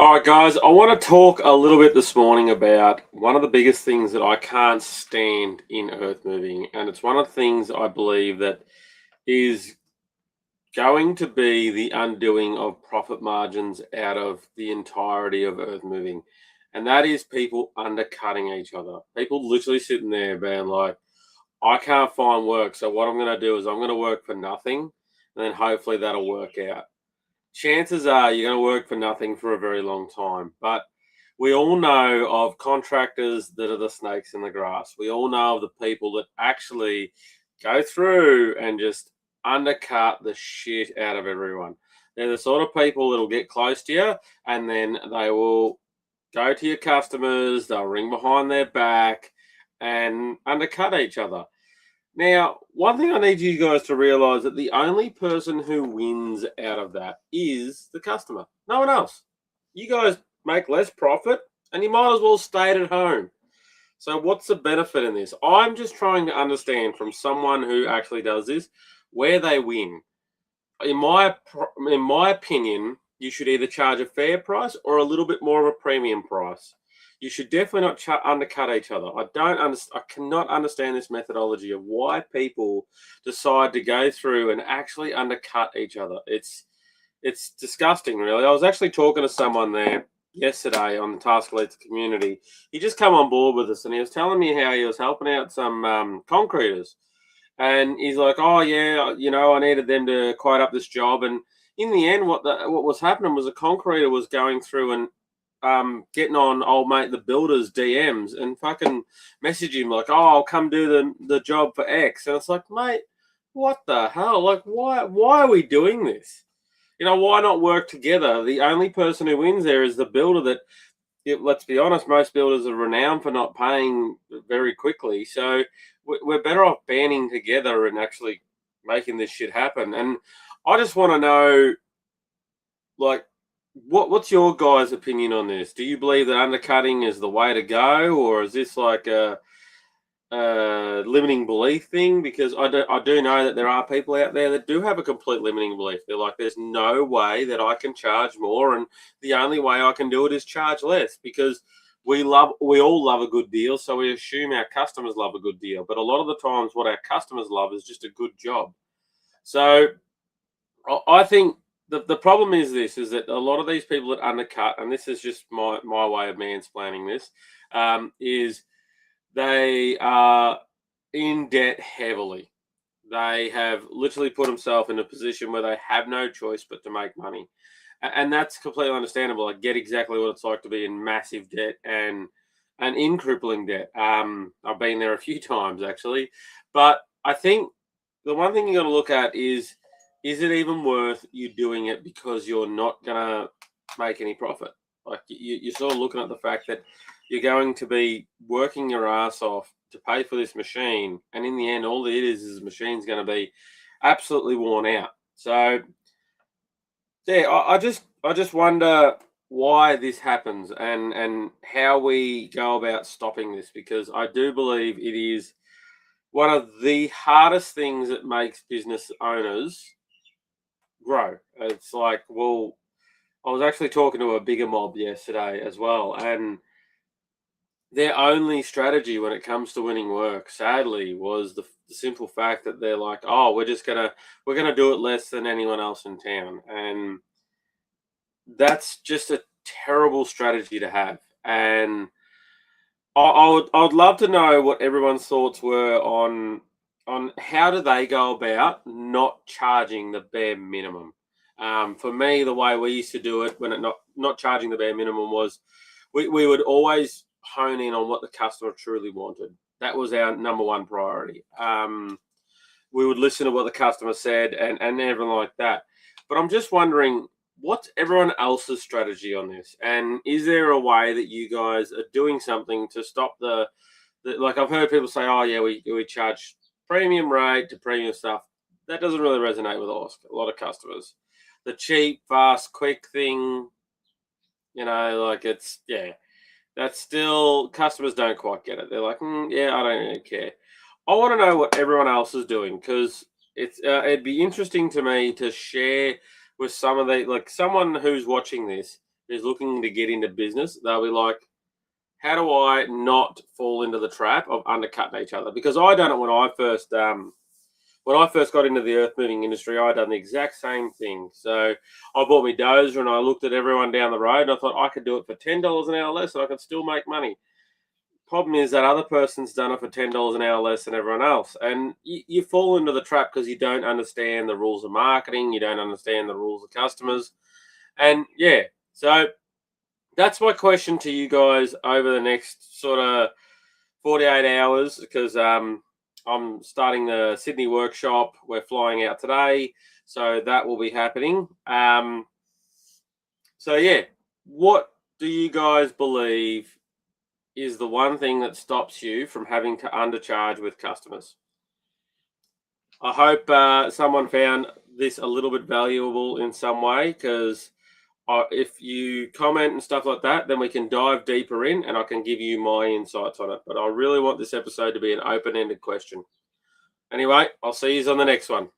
All right, guys, I want to talk a little bit this morning about one of the biggest things that I can't stand in earth moving. And it's one of the things I believe that is going to be the undoing of profit margins out of the entirety of earth moving. And that is people undercutting each other. People literally sitting there being like, I can't find work. So what I'm going to do is I'm going to work for nothing. And then hopefully that'll work out. Chances are you're going to work for nothing for a very long time. But we all know of contractors that are the snakes in the grass. We all know of the people that actually go through and just undercut the shit out of everyone. They're the sort of people that'll get close to you and then they will go to your customers, they'll ring behind their back and undercut each other. Now, one thing I need you guys to realize that the only person who wins out of that is the customer. No one else. You guys make less profit and you might as well stay at home. So what's the benefit in this? I'm just trying to understand from someone who actually does this where they win. In my opinion, you should either charge a fair price or a little bit more of a premium price. You should definitely not undercut each other. I cannot understand this methodology of why people decide to go through and actually undercut each other. It's disgusting, really. I was actually talking to someone there yesterday on the Task Leads community. He just come on board with us, and he was telling me how he was helping out some concreters. And he's like, "Oh yeah, I needed them to quote up this job." And in the end, what was happening was a concreter was going through and getting on old mate the builder's DMs and fucking message him like, "Oh, I'll come do the job for X." And it's like, mate, what the hell? Like, why are we doing this? Why not work together? The only person who wins there is the builder. Let's be honest, most builders are renowned for not paying very quickly. So we're better off banding together and actually making this shit happen. And I just want to know, like, what's your guys' opinion on this? Do you believe that undercutting is the way to go, or is this like a limiting belief thing? Because I do know that there are people out there that do have a complete limiting belief. They're like, there's no way that I can charge more, and the only way I can do it is charge less, because we all love a good deal, so we assume our customers love a good deal. But a lot of the times what our customers love is just a good job. So I think the problem is that a lot of these people that undercut, and this is just my way of mansplaining this, is they are in debt heavily. They have literally put themselves in a position where they have no choice but to make money. And that's completely understandable. I get exactly what it's like to be in massive debt and in crippling debt. I've been there a few times actually. But I think the one thing you got to look at is it even worth you doing it because you're not going to make any profit? Like you're sort of looking at the fact that you're going to be working your ass off to pay for this machine, and in the end, all it is the machine's going to be absolutely worn out. So, yeah, I just wonder why this happens and how we go about stopping this, because I do believe it is one of the hardest things that makes business owners grow. It's like, well, I was actually talking to a bigger mob yesterday as well, and their only strategy when it comes to winning work, sadly, was the simple fact that they're like, "Oh, we're gonna do it less than anyone else in town," and that's just a terrible strategy to have. And I would love to know what everyone's thoughts were on how do they go about not charging the bare minimum. For me, the way we used to do it when it not charging the bare minimum was we would always hone in on what the customer truly wanted. That was our number one priority. We would listen to what the customer said and everything like that. But I'm just wondering, what's everyone else's strategy on this? And is there a way that you guys are doing something to stop like I've heard people say, oh yeah, we charge premium rate to premium stuff. That doesn't really resonate with a lot of customers. The cheap, fast, quick thing, like yeah, that's still, customers don't quite get it. They're like, yeah, I don't really care. I want to know what everyone else is doing, because it'd be interesting to me to share with some of the, like, someone who's watching this who's looking to get into business, they'll be like, how do I not fall into the trap of undercutting each other? Because I done it when I first got into the earth moving industry. I done the exact same thing. So I bought my dozer and I looked at everyone down the road and I thought I could do it for $10 an hour less and I could still make money. Problem is that other person's done it for $10 an hour less than everyone else, and you fall into the trap because you don't understand the rules of marketing, you don't understand the rules of customers, and yeah. So that's my question to you guys over the next sort of 48 hours, because I'm starting the Sydney workshop. We're flying out today, so that will be happening. So yeah, what do you guys believe is the one thing that stops you from having to undercharge with customers? I hope someone found this a little bit valuable in some way, because if you comment and stuff like that, then we can dive deeper in and I can give you my insights on it. But I really want this episode to be an open-ended question. Anyway, I'll see you on the next one.